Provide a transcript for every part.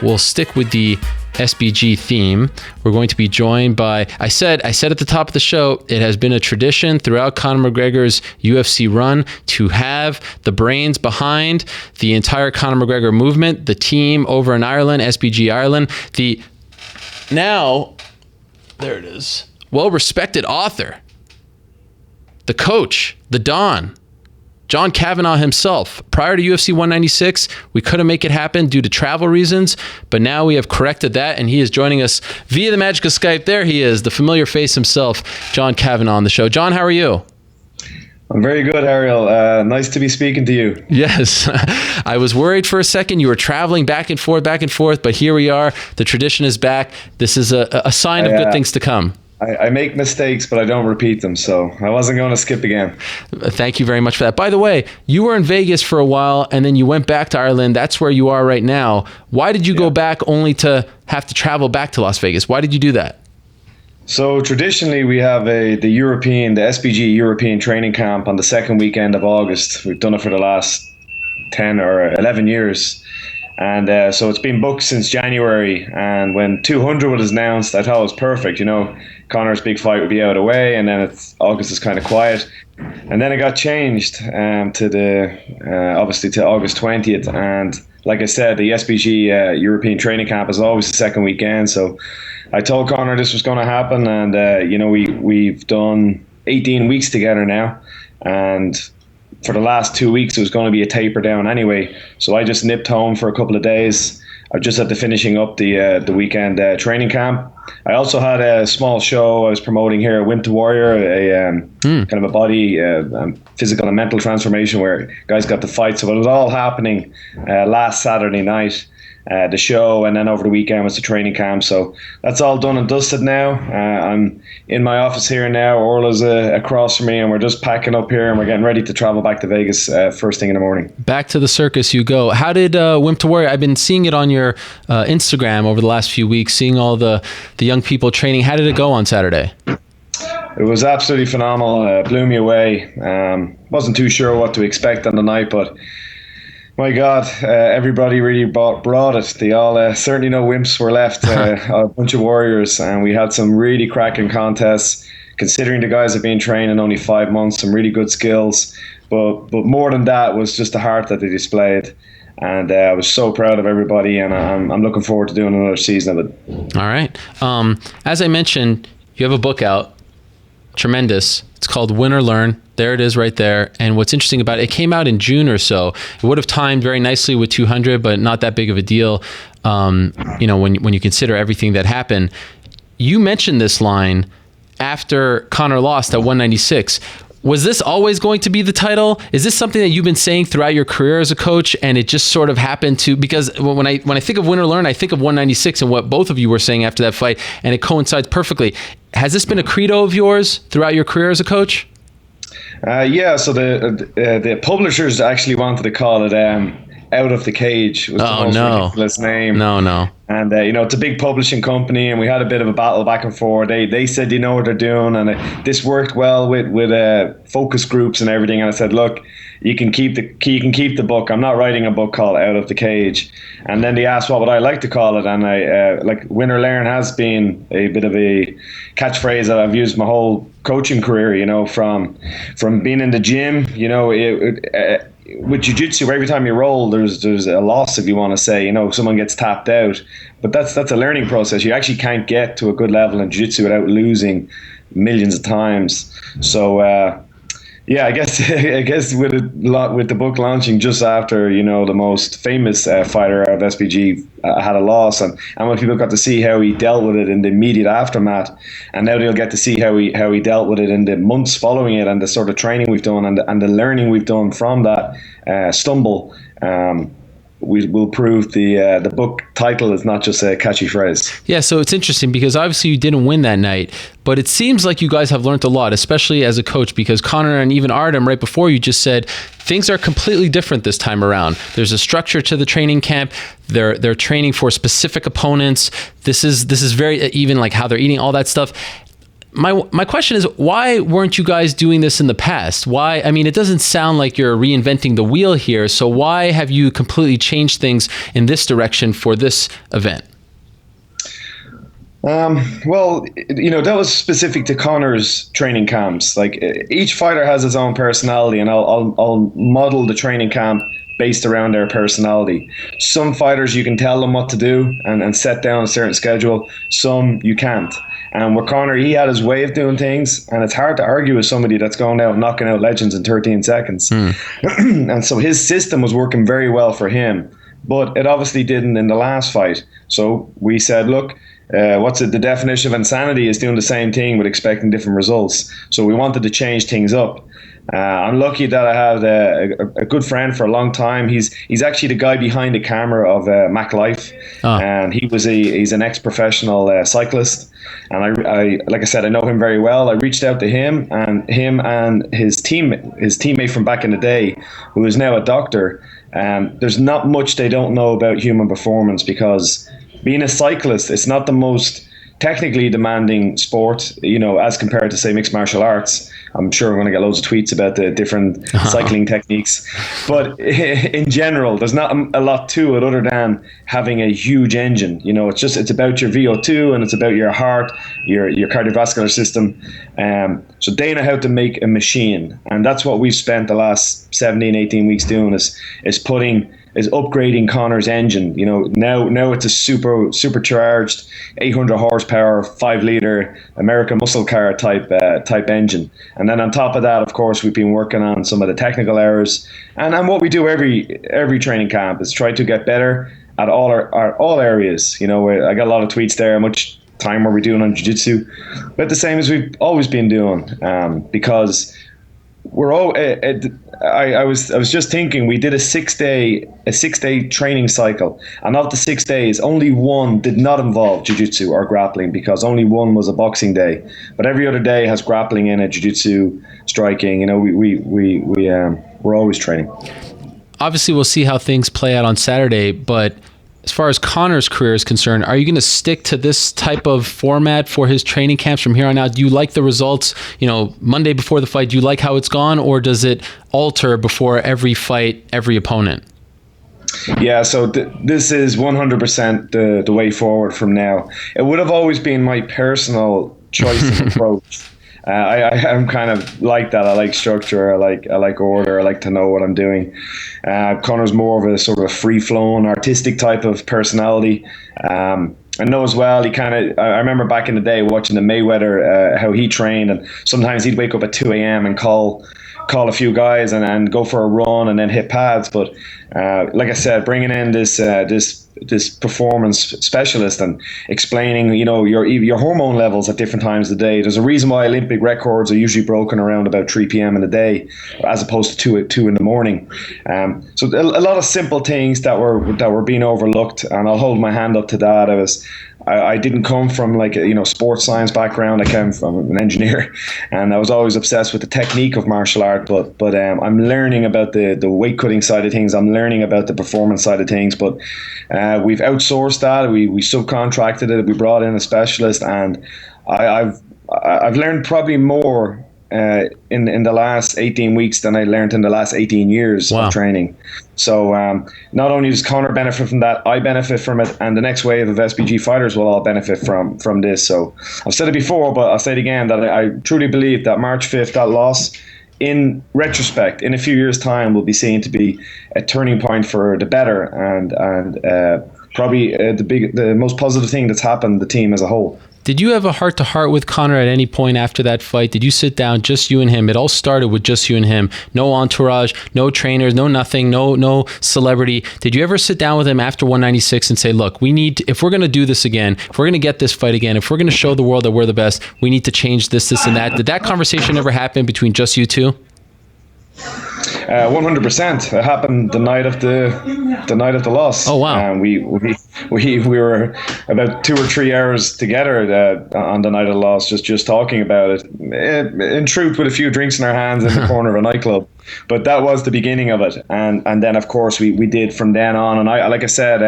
we'll stick with the SBG theme. We're going to be joined by, I said at the top of the show, it has been a tradition throughout Conor McGregor's UFC run to have the brains behind the entire Conor McGregor movement, the team over in Ireland, SBG Ireland, there it is, well-respected author, the coach, the Don, John Kavanagh himself. Prior to UFC 196, we couldn't make it happen due to travel reasons, but now we have corrected that, and he is joining us via the magic of Skype. There he is, the familiar face himself, John Kavanagh on the show. John, how are you? I'm very good, Ariel. Nice to be speaking to you. Yes. I was worried for a second. You were traveling back and forth, but here we are. The tradition is back. This is a sign of good things to come. I make mistakes, but I don't repeat them, so I wasn't going to skip again. Thank you very much for that. By the way, you were in Vegas for a while, and then you went back to Ireland. That's where you are right now. Why did you go back only to have to travel back to Las Vegas? Why did you do that? So traditionally, we have the SBG European training camp on the second weekend of August. We've done it for the last 10 or 11 years. And so it's been booked since January. And when 200 was announced, I thought it was perfect. You know, Conor's big fight would be out of the way, and then August is kind of quiet. And then it got changed obviously to August 20th. And like I said, the SBG European training camp is always the second weekend. So I told Conor this was going to happen, and we've done 18 weeks together now, and for the last 2 weeks it was going to be a taper down anyway. So I just nipped home for a couple of days. I just had to finishing up the weekend training camp. I also had a small show I was promoting here, Wimp to Warrior, a kind of a body physical and mental transformation where guys got to fight. So it was all happening last Saturday night. The show, and then over the weekend was the training camp. So that's all done and dusted now. I'm in my office here now. Orla's across from me, and we're just packing up here, and we're getting ready to travel back to Vegas first thing in the morning. Back to the circus you go. How did Wimp to Warrior? I've been seeing it on your Instagram over the last few weeks, seeing all the young people training. How did it go on Saturday? It was absolutely phenomenal. Blew me away. Wasn't too sure what to expect on the night, but my God, everybody really brought it. They all, certainly no wimps were left, a bunch of warriors, and we had some really cracking contests, considering the guys have been training only 5 months, some really good skills. But more than that was just the heart that they displayed. And I was so proud of everybody, and I'm looking forward to doing another season of it. All right. As I mentioned, you have a book out, tremendous. It's called Win or Learn. There it is right there. And what's interesting about it came out in June or so. It would have timed very nicely with 200, but not that big of a deal, when you consider everything that happened. You mentioned this line after Conor lost at 196. Was this always going to be the title? Is this something that you've been saying throughout your career as a coach, and it just sort of happened to, because when I think of Win or Learn, I think of 196 and what both of you were saying after that fight, and it coincides perfectly. Has this been a credo of yours throughout your career as a coach? So the publishers actually wanted to call it Out of the Cage. Was the most ridiculous name. No. And it's a big publishing company, and we had a bit of a battle back and forth. They said they know what they're doing, and this worked well with focus groups and everything. And I said, look, you can keep the book. I'm not writing a book called Out of the Cage. And then they asked what would I like to call it, and I Win or Learn has been a bit of a catchphrase that I've used my whole coaching career. From being in the gym, with jiu-jitsu, every time you roll, there's a loss, if you want to say. Someone gets tapped out, but that's a learning process. You actually can't get to a good level in jiu-jitsu without losing millions of times. So I guess with the book launching just after the most famous fighter out of SBG had a loss, and when people got to see how he dealt with it in the immediate aftermath, and now they'll get to see how he dealt with it in the months following it, and the sort of training we've done and the learning we've done from that stumble. We'll prove the book title is not just a catchy phrase. Yeah, so it's interesting because obviously you didn't win that night, but it seems like you guys have learned a lot, especially as a coach, because Conor and even Artem right before you just said things are completely different this time around. There's a structure to the training camp. They're training for specific opponents. This is very even like how they're eating, all that stuff. My question is, why weren't you guys doing this in the past? Why? I mean, it doesn't sound like you're reinventing the wheel here. So why have you completely changed things in this direction for this event? Well, that was specific to Conor's training camps. Like each fighter has his own personality, and I'll model the training camp based around their personality. Some fighters you can tell them what to do and set down a certain schedule. Some you can't. And with Conor, he had his way of doing things, and it's hard to argue with somebody that's going out knocking out legends in 13 seconds. And so his system was working very well for him, but it obviously didn't in the last fight. So we said, look, the definition of insanity is doing the same thing but expecting different results. So we wanted to change things up. I'm lucky that I have a good friend for a long time. He's actually the guy behind the camera of Mac Life, and he's an ex-professional cyclist. And I like I said, I know him very well. I reached out to him and his teammate from back in the day, who is now a doctor. There's not much they don't know about human performance, because being a cyclist, it's not the most technically demanding sport, as compared to, say, mixed martial arts. I'm sure we're going to get loads of tweets about the different cycling techniques. But in general, there's not a lot to it other than having a huge engine. It's about your VO2, and it's about your heart, your cardiovascular system. So they know how to make a machine. And that's what we've spent the last 17, 18 weeks doing, is upgrading Conor's engine. Now it's a supercharged 800 horsepower, 5-liter American muscle car type engine. And then on top of that, of course, we've been working on some of the technical areas. And what we do every training camp is try to get better at all areas. I got a lot of tweets there. How much time are we doing on jiu-jitsu? But the same as we've always been doing, because we're all. I was just thinking, we did a 6-day training cycle, and of the 6 days, only one did not involve jiu-jitsu or grappling, because only one was a boxing day. But every other day has grappling in it, jiu-jitsu, striking. We're always training. Obviously, we'll see how things play out on Saturday, but as far as Conor's career is concerned, are you going to stick to this type of format for his training camps from here on out? Do you like the results, Monday before the fight? Do you like how it's gone, or does it alter before every fight, every opponent? Yeah, so this is 100% the way forward from now. It would have always been my personal choice and approach. I'm kind of like that. I like structure. I like order. I like to know what I'm doing. Conor's more of a sort of a free-flowing, artistic type of personality. I know as well, I remember back in the day watching the Mayweather, how he trained, and sometimes he'd wake up at 2 a.m. and call a few guys and go for a run and then hit pads. But like I said, bringing in this performance specialist and explaining, your hormone levels at different times of the day. There's a reason why Olympic records are usually broken around about 3 p.m. in the day, as opposed to 2 in the morning. So a lot of simple things that were being overlooked, and I'll hold my hand up to that. I didn't come from like a sports science background. I came from an engineer, and I was always obsessed with the technique of martial art. But I'm learning about the weight cutting side of things. I'm learning about the performance side of things. But we've outsourced that. We subcontracted it. We brought in a specialist, and I've learned probably more in the last 18 weeks than I learned in the last 18 years of training. So not only does Conor benefit from that, I benefit from it, and the next wave of SBG fighters will all benefit from this. So I've said it before, but I'll say it again, that I truly believe that March 5th, that loss, in retrospect, in a few years' time, will be seen to be a turning point for the better, and probably the most positive thing that's happened to the team as a whole. Did you have a heart-to-heart with Conor at any point after that fight? Did you sit down, just you and him? It all started with just you and him. No entourage, no trainers, no nothing, no celebrity. Did you ever sit down with him after 196 and say, look, if we're going to do this again, if we're going to get this fight again, if we're going to show the world that we're the best, we need to change this, and that? Did that conversation ever happen between just you two? 100%. It happened the night of the loss. Oh wow! We were about 2 or 3 hours together on the night of the loss, just talking about it. In truth, with a few drinks in our hands in the corner of a nightclub. But that was the beginning of it, and then of course we did from then on. And I, like I said,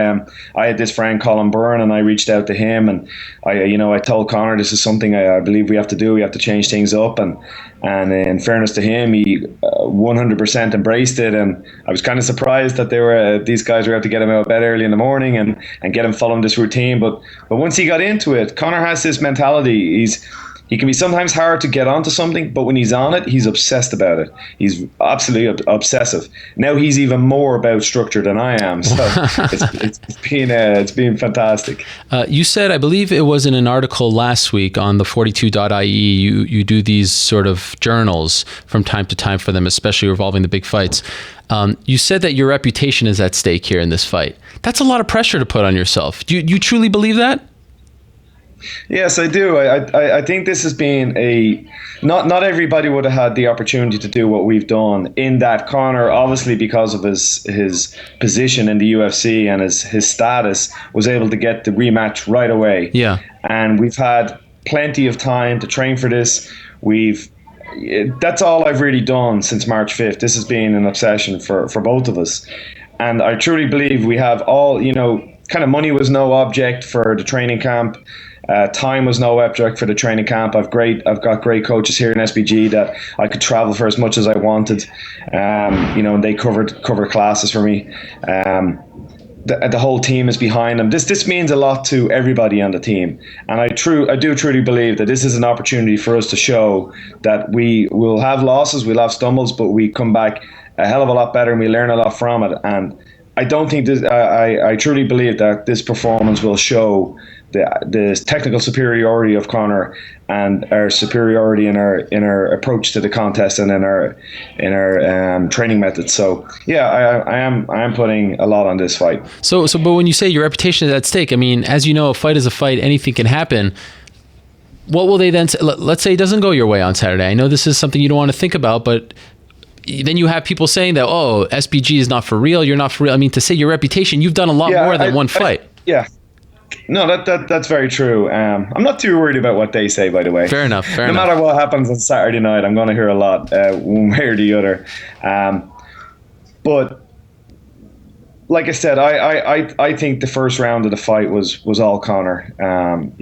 I had this friend Colin Byrne, and I reached out to him, and I told Conor, this is something I believe we have to do. We have to change things up, and in fairness to him, he 100% embraced it. And I was kind of surprised that these guys were able to get him out of bed early in the morning and get him following this routine. But once he got into it, Conor has this mentality. He can be sometimes hard to get onto something, but when he's on it, he's obsessed about it. He's absolutely obsessive. Now he's even more about structure than I am. So it's been fantastic. You said, I believe it was in an article last week on the 42.ie, you do these sort of journals from time to time for them, especially revolving the big fights. You said that your reputation is at stake here in this fight. That's a lot of pressure to put on yourself. Do you truly believe that? Yes, I do. I think this has been not everybody would have had the opportunity to do what we've done, in that Conor, obviously because of his position in the UFC and his status, was able to get the rematch right away. Yeah. And we've had plenty of time to train for this. That's all I've really done since March 5th. This has been an obsession for both of us. And I truly believe we have all, kind of money was no object for the training camp. Time was no object for the training camp. I've got great coaches here in SBG that I could travel for as much as I wanted. And they covered classes for me. The whole team is behind them. This means a lot to everybody on the team, and I do truly believe that this is an opportunity for us to show that we will have losses, we'll have stumbles, but we come back a hell of a lot better and we learn a lot from it. And I don't think this. I truly believe that this performance will show the technical superiority of Conor and our superiority in our approach to the contest and in our training methods. So yeah, I am putting a lot on this fight. So but when you say your reputation is at stake, I mean, as you know, a fight is a fight. Anything can happen. What will they then say? Let's say it doesn't go your way on Saturday. I know this is something you don't want to think about, but then you have people saying that, oh, SBG is not for real. You're not for real. I mean, to say your reputation, you've done a lot more than one fight. Yeah. No, that's very true. I'm not too worried about what they say, by the way. Fair enough. No matter what happens on Saturday night, I'm going to hear a lot, one way or the other. But like I said, I think the first round of the fight was all Conor. I'm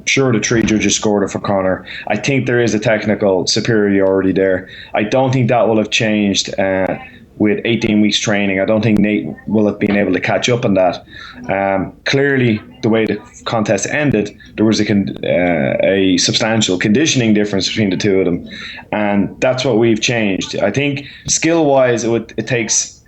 sure the three judges scored it for Conor. I think there is a technical superiority there. I don't think that will have changed with 18 weeks training. I don't think Nate will have been able to catch up on that. Clearly, the way the contest ended, there was a substantial conditioning difference between the two of them, and that's what we've changed. I think skill-wise, it takes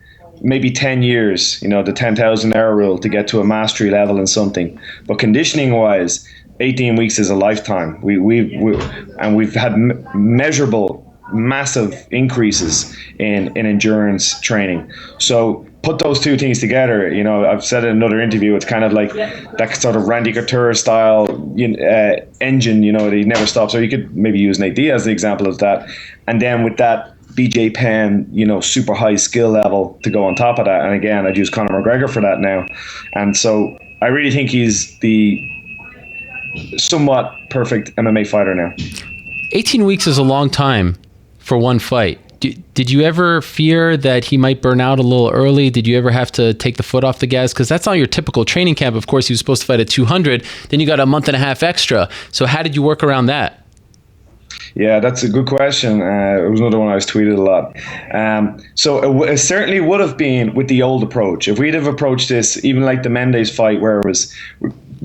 maybe 10 years, the 10,000 hour rule, to get to a mastery level in something. But conditioning-wise, 18 weeks is a lifetime. We've had measurable, massive increases in endurance training. So put those two things together. I've said in another interview, it's kind of like that sort of Randy Couture style engine. That he never stops. Or you could maybe use Nate Diaz as the example of that. And then with that BJ Penn, super high skill level to go on top of that. And again, I'd use Conor McGregor for that now. And so I really think he's the somewhat perfect MMA fighter now. 18 weeks is a long time for one fight. Did you ever fear that he might burn out a little early? Did you ever have to take the foot off the gas? Because that's not your typical training camp. Of course, he was supposed to fight at 200. Then you got a month and a half extra. So how did you work around that? Yeah, that's a good question. It was another one I was tweeted a lot. So it certainly would have been with the old approach. If we'd have approached this, even like the Mendes fight, where it was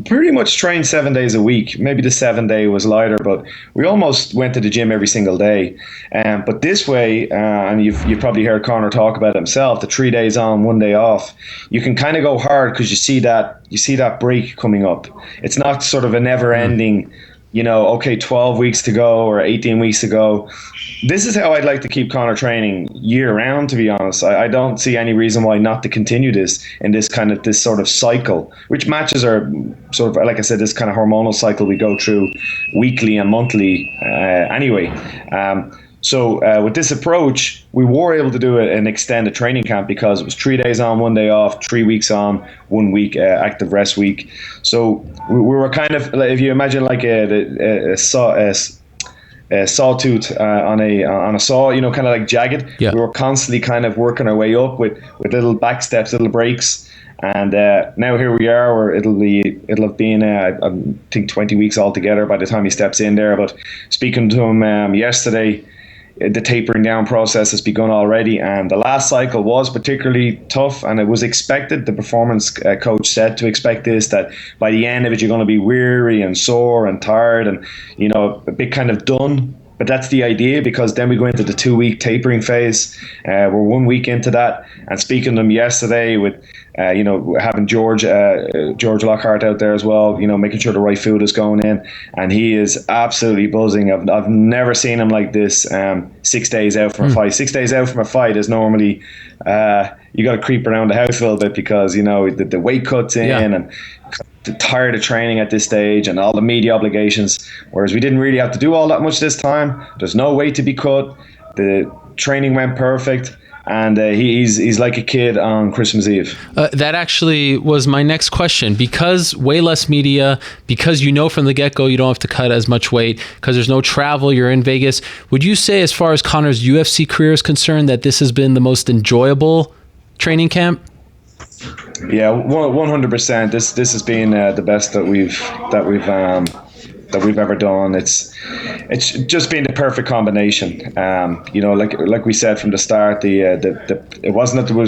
pretty much trained 7 days a week. Maybe the 7th day was lighter, but we almost went to the gym every single day. But this way, and you've probably heard Conor talk about it himself, the 3 days on, 1 day off, you can kind of go hard because you see that break coming up. It's not sort of a never-ending, 12 weeks to go or 18 weeks to go. This is how I'd like to keep Conor training year round, to be honest. I don't see any reason why not to continue this in this sort of cycle, which matches are sort of, like I said, this kind of hormonal cycle we go through weekly and monthly anyway. So with this approach, we were able to do an extended training camp because it was 3 days on, 1 day off, 3 weeks on, 1 week active rest week. So we were kind of, if you imagine like sawtooth on a saw, you know, kind of like jagged. Yeah. We were constantly kind of working our way up with little back steps, little breaks. And now here we are, where it'll have been I think 20 weeks altogether by the time he steps in there. But speaking to him yesterday, the tapering down process has begun already, and the last cycle was particularly tough, and it was expected. The performance coach said to expect this, that by the end of it you're going to be weary and sore and tired and, you know, a bit kind of done. But that's the idea, because then we go into the 2-week tapering phase. We're 1 week into that, and speaking to them yesterday with having George Lockhart out there as well, you know, making sure the right food is going in, and he is absolutely buzzing. I've never seen him like this. 6 days out from a fight. 6 days out from a fight is normally you got to creep around the house a little bit, because, you know, the weight cuts in and tired of training at this stage and all the media obligations, whereas we didn't really have to do all that much this time. There's no weight to be cut. The training went perfect, and he's like a kid on Christmas Eve. That actually was my next question. Because way less media, because you know from the get-go you don't have to cut as much weight, because there's no travel, you're in Vegas, would you say, as far as Conor's UFC career is concerned, that this has been the most enjoyable training camp? Yeah, 100%. This has been the best that we've ever done. It's just been the perfect combination. You know, like we said from the start, it wasn't that we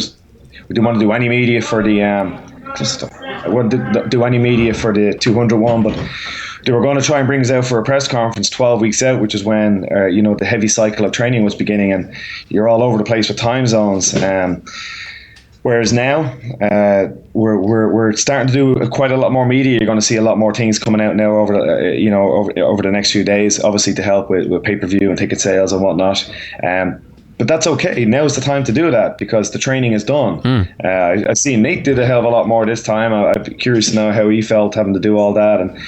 didn't want to do any media for the I wouldn't do any media for the 201, but they were going to try and bring us out for a press conference 12 weeks out, which is when the heavy cycle of training was beginning, and you're all over the place with time zones. Whereas now, we're starting to do quite a lot more media. You're going to see a lot more things coming out now over the next few days, obviously to help with pay-per-view and ticket sales and whatnot. But that's okay. Now's the time to do that, because the training is done. I've seen Nate did a hell of a lot more this time. I'm curious to know how he felt having to do all that, and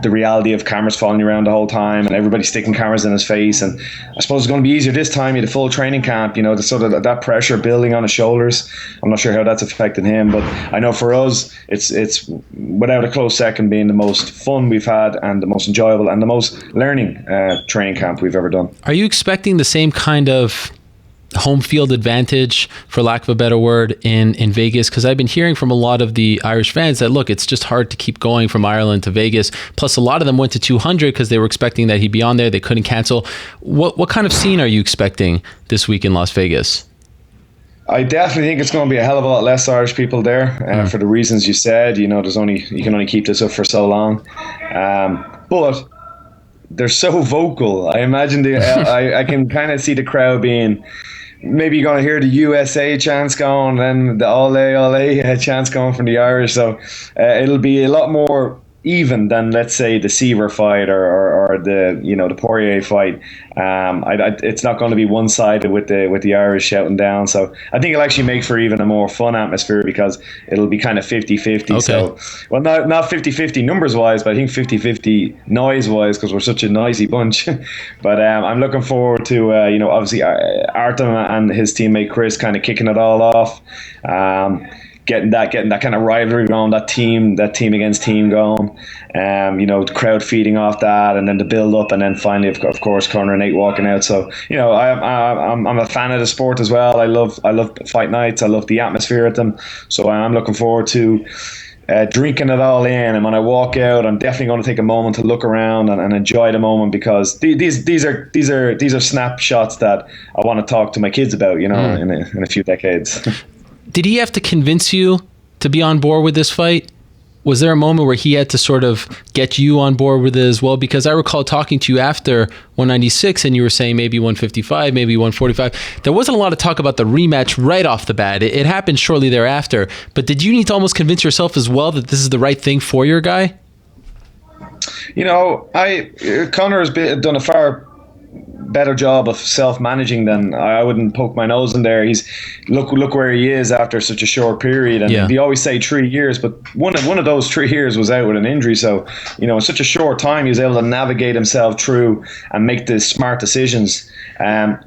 the reality of cameras following you around the whole time and everybody sticking cameras in his face. And I suppose it's going to be easier this time. You had a full training camp, you know, the sort of that pressure building on his shoulders. I'm not sure how that's affected him, but I know for us, it's without a close second being the most fun we've had and the most enjoyable and the most learning training camp we've ever done. Are you expecting the same kind of home field advantage, for lack of a better word, in Vegas? Because I've been hearing from a lot of the Irish fans that, look, it's just hard to keep going from Ireland to Vegas. Plus, a lot of them went to 200 because they were expecting that he'd be on there. They couldn't cancel. What kind of scene are you expecting this week in Las Vegas? I definitely think it's going to be a hell of a lot less Irish people there for the reasons you said. You know, you can only keep this up for so long. But they're so vocal. I imagine I can kind of see the crowd being, maybe you're going to hear the USA chants going, and the ole chants going from the Irish. So it'll be a lot more even than, let's say, the Seaver fight or the Poirier fight. It's not going to be one-sided with the Irish shouting down. So I think it'll actually make for even a more fun atmosphere, because it'll be kind of 50-50. Okay. So, well, not 50-50 numbers-wise, but I think 50-50 noise-wise, because we're such a noisy bunch. But I'm looking forward to obviously Artem and his teammate Chris kind of kicking it all off. Getting that kind of rivalry going, that team against team going, the crowd feeding off that, and then the build up, and then finally, of course, Conor and Nate walking out. So, I'm a fan of the sport as well. I love fight nights. I love the atmosphere at them. So I'm looking forward to drinking it all in. And when I walk out, I'm definitely going to take a moment to look around and enjoy the moment, because these are snapshots that I want to talk to my kids about, in a few decades. Did he have to convince you to be on board with this fight? Was there a moment where he had to sort of get you on board with it as well? Because I recall talking to you after 196, and you were saying maybe 155, maybe 145. There wasn't a lot of talk about the rematch right off the bat. It happened shortly thereafter. But did you need to almost convince yourself as well that this is the right thing for your guy? Conor has done a far better job of self-managing than I wouldn't poke my nose in there. He's look where he is after such a short period, and we always say 3 years, but one of those 3 years was out with an injury. So in such a short time, he was able to navigate himself through and make the smart decisions.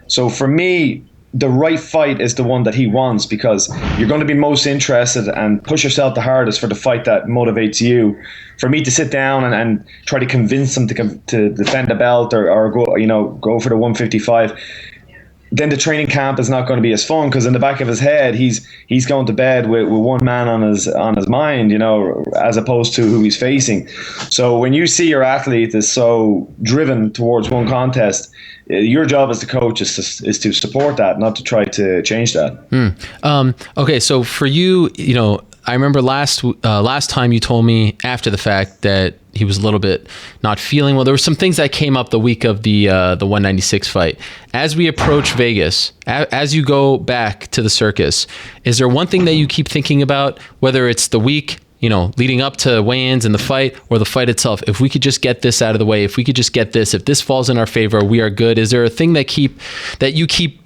So for me, the right fight is the one that he wants, because you're going to be most interested and push yourself the hardest for the fight that motivates you. For me to sit down and try to convince him to defend the belt, or go for the 155, then the training camp is not going to be as fun, because in the back of his head he's going to bed with one man on his mind, as opposed to who he's facing. So when you see your athlete is so driven towards one contest, your job as the coach is to support that, not to try to change that. Okay, so for you, I remember last time you told me after the fact that he was a little bit not feeling well. There were some things that came up the week of the 196 fight. As we approach Vegas, as you go back to the circus, is there one thing that you keep thinking about, whether it's the week, leading up to weigh-ins and the fight, or the fight itself? If we could just get this out of the way, if this falls in our favor, we are good. Is there a thing that you keep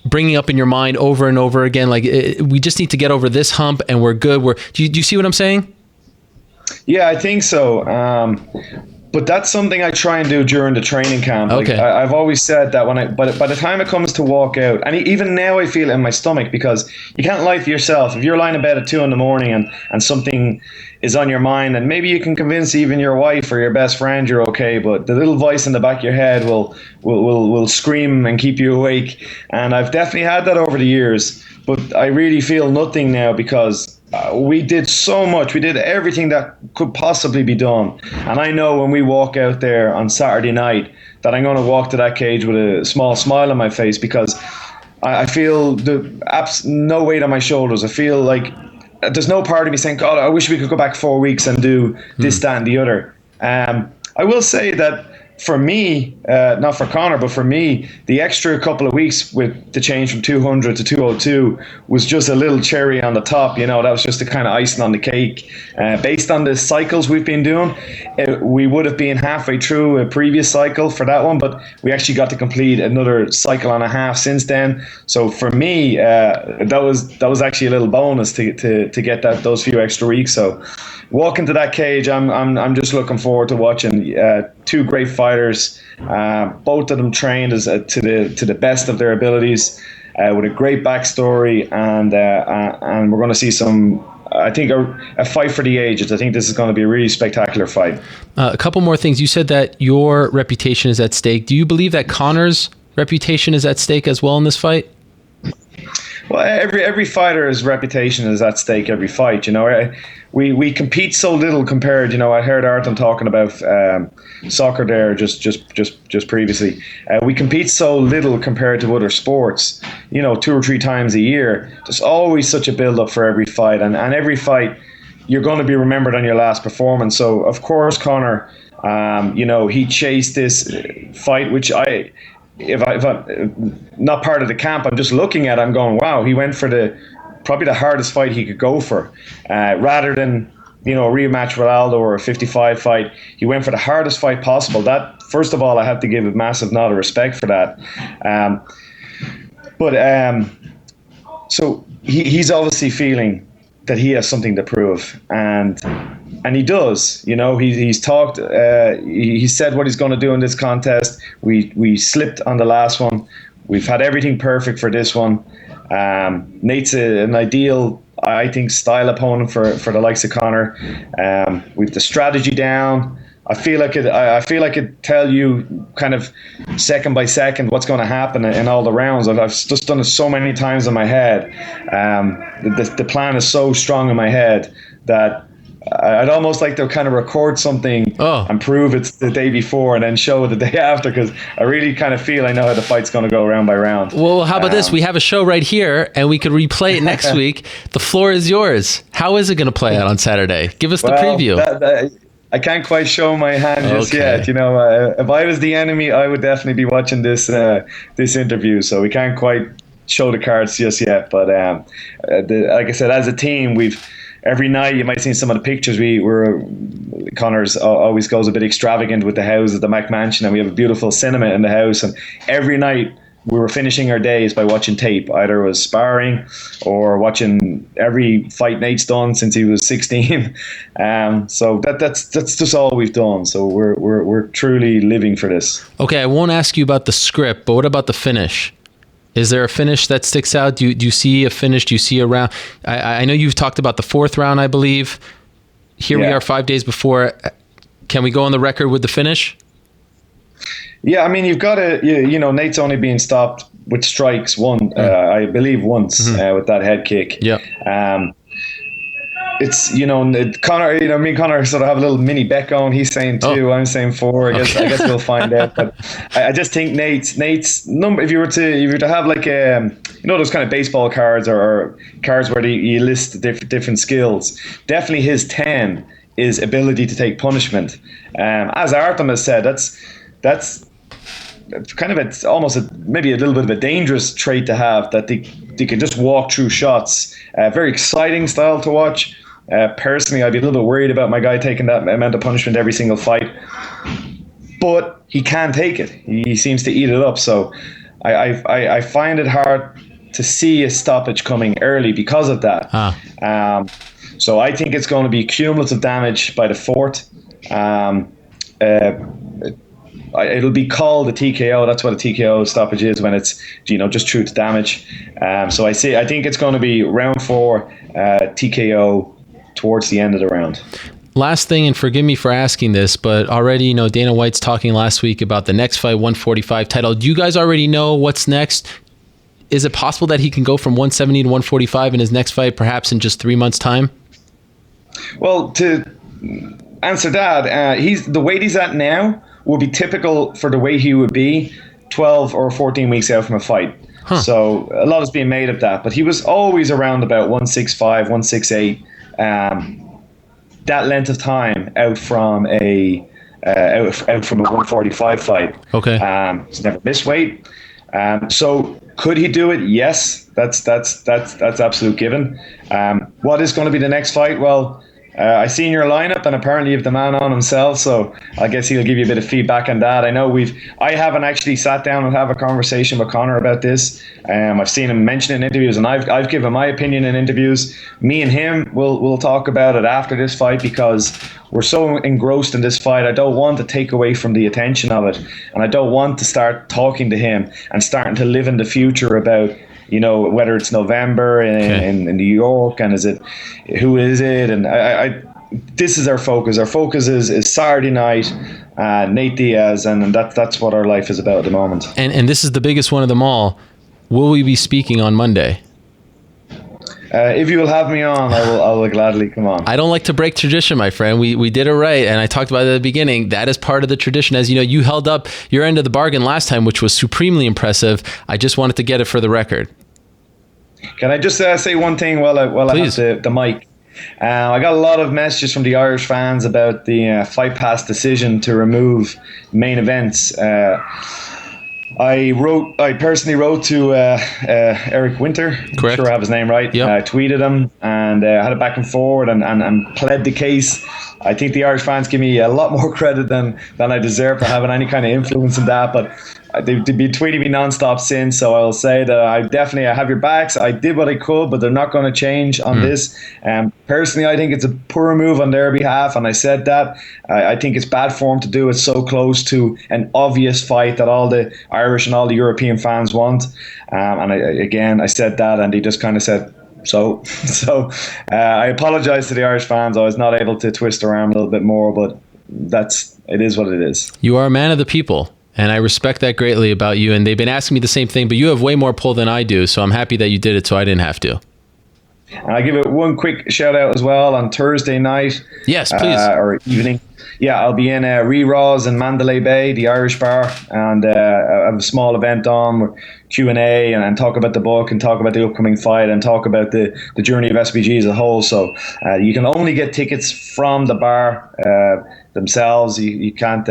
bringing up in your mind over and over again, like we just need to get over this hump and we're good? Do you see what I'm saying? Yeah, I think so. But that's something I try and do during the training camp. Okay. I've always said that but by the time it comes to walk out, and even now I feel it in my stomach, because you can't lie to yourself. If you're lying in bed at 2 a.m. and something is on your mind, and maybe you can convince even your wife or your best friend you're okay, but the little voice in the back of your head will scream and keep you awake. And I've definitely had that over the years, but I really feel nothing now, because we did so much. We did everything that could possibly be done. And I know when we walk out there on Saturday night that I'm going to walk to that cage with a small smile on my face, because I feel no weight on my shoulders. I feel like there's no part of me saying, God, I wish we could go back 4 weeks and do this, that, and the other. I will say that for me, not for Conor, but for me, the extra couple of weeks with the change from 200 to 202 was just a little cherry on the top. That was just the kind of icing on the cake. Based on the cycles we've been doing, we would have been halfway through a previous cycle for that one, but we actually got to complete another cycle and a half since then. So for me, that was actually a little bonus to get those few extra weeks. So walking to that cage, I'm just looking forward to watching two great fighters, both of them trained to the best of their abilities, with a great backstory, and we're going to see some. I think a fight for the ages. I think this is going to be a really spectacular fight. A couple more things. You said that your reputation is at stake. Do you believe that Conor's reputation is at stake as well in this fight? Well, every fighter's reputation is at stake every fight. We compete so little compared. I heard Arton talking about soccer there just previously. We compete so little compared to other sports. 2 or 3 times a year. There's always such a build up for every fight, and every fight you're going to be remembered on your last performance. So of course Conor, he chased this fight, which if I'm not part of the camp, I'm just looking at it, I'm going, wow, he went for probably the hardest fight he could go for, rather than a rematch with Aldo or a 55 fight. He went for the hardest fight possible. That, first of all, I have to give a massive nod of respect for that. So he's obviously feeling that he has something to prove, and he does. He's talked. He said what he's going to do in this contest. We slipped on the last one. We've had everything perfect for this one. Nate's an ideal, I think, style opponent for the likes of Conor. We've the strategy down. I feel I could tell you kind of second by second what's going to happen in all the rounds. I've just done it so many times in my head. The plan is so strong in my head that I'd almost like to kind of record something and prove it's the day before and then show it the day after, because I really kind of feel I know how the fight's going to go round by round. Well, how about this? We have a show right here and we could replay it next week. The floor is yours. How is it going to play out on Saturday? Give us the preview. I can't quite show my hand just yet. If I was the enemy, I would definitely be watching this interview. So we can't quite show the cards just yet. But like I said, as a team, every night you might have seen some of the pictures. Conor's always goes a bit extravagant with the house at the Mac Mansion, and we have a beautiful cinema in the house. And every night we were finishing our days by watching tape. Either it was sparring or watching every fight Nate's done since he was 16. So that's just all we've done. So we're truly living for this. Okay, I won't ask you about the script, but what about the finish? Is there a finish that sticks out? Do you see a finish? Do you see a round? I know you've talked about the 4th round, I believe. Here we are 5 days before. Can we go on the record with the finish? Yeah, I mean, you've got to, Nate's only being stopped with strikes I believe once with that head kick. Yeah. It's, Conor, me and Conor sort of have a little mini bet going. He's saying 2, I'm saying 4. I guess we'll find out. But I just think Nate's number, if you were to have like, those kind of baseball cards or cards where you list different skills, definitely his 10 is ability to take punishment. As Artem has said, that's kind of maybe a little bit of a dangerous trait to have, that they can just walk through shots. Very exciting style to watch. Personally, I'd be a little bit worried about my guy taking that amount of punishment every single fight, but he can take it. He seems to eat it up. So I find it hard to see a stoppage coming early because of that. So I think it's going to be cumulative damage by the 4th. It'll be called a TKO. That's what a TKO stoppage is, when it's just truth damage. So I think it's going to be round 4 TKO towards the end of the round. Last thing, and forgive me for asking this, but already Dana White's talking last week about the next fight, 145 title. Do you guys already know what's next? Is it possible that he can go from 170 to 145 in his next fight, perhaps in just 3 months' time? Well, to answer that, the weight he's at now would be typical for the way he would be 12 or 14 weeks out from a fight. So a lot is being made of that. But he was always around about 165, 168. That length of time out from a 145 fight. Okay. He's never missed weight. So could he do it? Yes, that's absolute given. What is going to be the next fight? Well, I seen your lineup, and apparently you have the man on himself, so I guess he'll give you a bit of feedback on that. I haven't actually sat down and have a conversation with Conor about this. I've seen him mention it in interviews, and I've given my opinion in interviews. Me and him will talk about it after this fight, because we're so engrossed in this fight. I don't want to take away from the attention of it, and I don't want to start talking to him and starting to live in the future about whether it's November in New York, and who is it? And this is our focus. Our focus is Saturday night, Nate Diaz, and that's what our life is about at the moment. And this is the biggest one of them all. Will we be speaking on Monday? If you will have me on, I will gladly come on. I don't like to break tradition, my friend. We did it right, and I talked about it at the beginning. That is part of the tradition. As you know, you held up your end of the bargain last time, which was supremely impressive. I just wanted to get it for the record. Can I just say one thing while I have the mic? I got a lot of messages from the Irish fans about the Fight Pass decision to remove main events. I personally wrote to Eric Winter. Correct. I'm sure I have his name right. Yep. I tweeted him and had it back and forward and pled the case. I think the Irish fans give me a lot more credit than I deserve for having any kind of influence in that. But they've been tweeting me nonstop since, so I'll say that I have your backs. I did what I could, but they're not going to change on this. Personally, I think it's a poor move on their behalf, and I said that. I think it's bad form to do it so close to an obvious fight that all the Irish and all the European fans want. I said that, and he just kind of said, So I apologize to the Irish fans. I was not able to twist their arm a little bit more, but it is what it is. You are a man of the people, and I respect that greatly about you. And they've been asking me the same thing, but you have way more pull than I do. So I'm happy that you did it so I didn't have to. And I give it one quick shout out as well on Thursday night. Yes, please. Or evening. Yeah, I'll be in Re-Raws in Mandalay Bay, the Irish bar, and I have a small event on Q&A and talk about the book and talk about the upcoming fight and talk about the journey of SBG as a whole. So you can only get tickets from the bar themselves. You can't,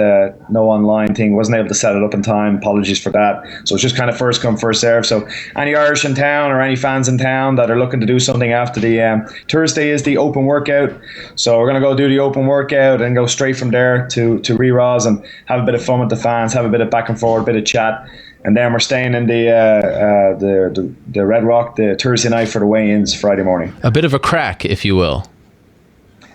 no online thing. Wasn't able to set it up in time. Apologies for that. So it's just kind of first come, first serve. So any Irish in town or any fans in town that are looking to do something after the Thursday is the open workout. So we're going to go do the open workout and go straight from there to Re-Raws and have a bit of fun with the fans, have a bit of back and forth, a bit of chat. And then we're staying in the Red Rock the Thursday night for the weigh-ins Friday morning. A bit of a crack, if you will.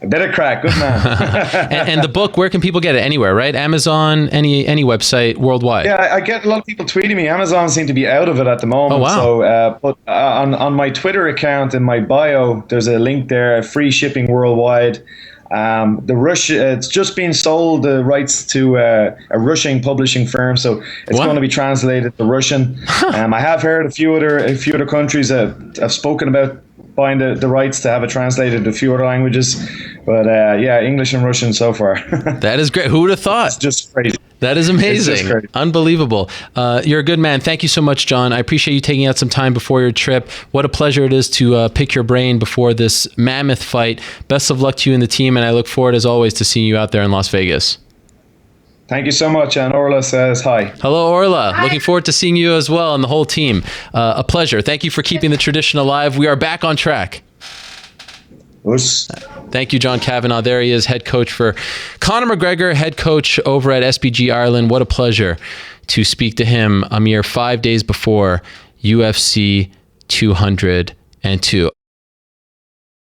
A bit of crack, good man. And the book, where can people get it? Anywhere, right? Amazon, any website worldwide? Yeah, I get a lot of people tweeting me. Amazon seem to be out of it at the moment. Oh, wow. So, but on my Twitter account in my bio, there's a link there, free shipping worldwide. It's just been sold, the rights to a Russian publishing firm, so it's going to be translated to Russian. I have heard a few other countries have spoken about buying the rights to have it translated to a few other languages, but English and Russian so far. That is great. Who would have thought? It's just crazy. That is amazing. Unbelievable. You're a good man. Thank you so much, John. I appreciate you taking out some time before your trip. What a pleasure it is to pick your brain before this mammoth fight. Best of luck to you and the team, and I look forward, as always, to seeing you out there in Las Vegas. Thank you so much. And Orla says hi. Hello, Orla. Hi. Looking forward to seeing you as well and the whole team. A pleasure. Thank you for keeping the tradition alive. We are back on track. Oops. Thank you, John Kavanagh. There he is, head coach for Conor McGregor, head coach over at SBG Ireland. What a pleasure to speak to him a mere 5 days before UFC 202.